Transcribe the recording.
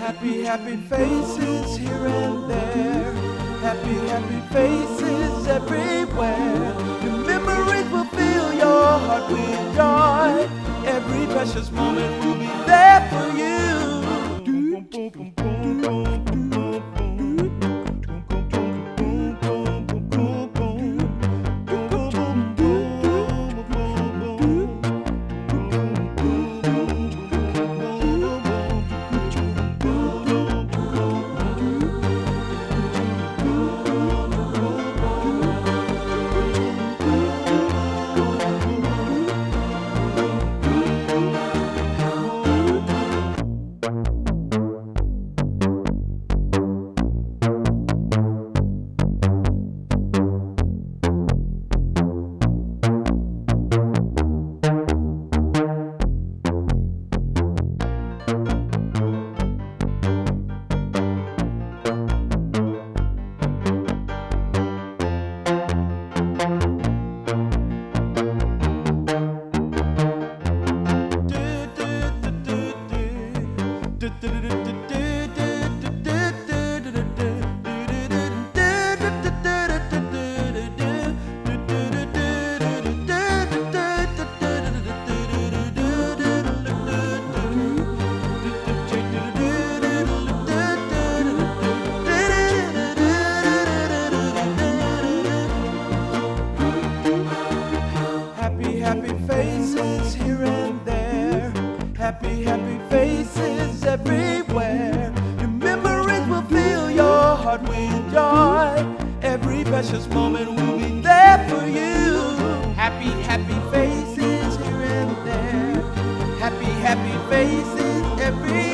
Happy, happy faces here and there. Happy, happy faces everywhere. Your memories will fill your heart with joy. Every precious moment will be there for you. Happy faces here and there. Happy, happy faces everywhere. Your memories will fill your heart with joy. Every precious moment will be there for you. Happy, happy faces here and there. Happy, happy faces everywhere.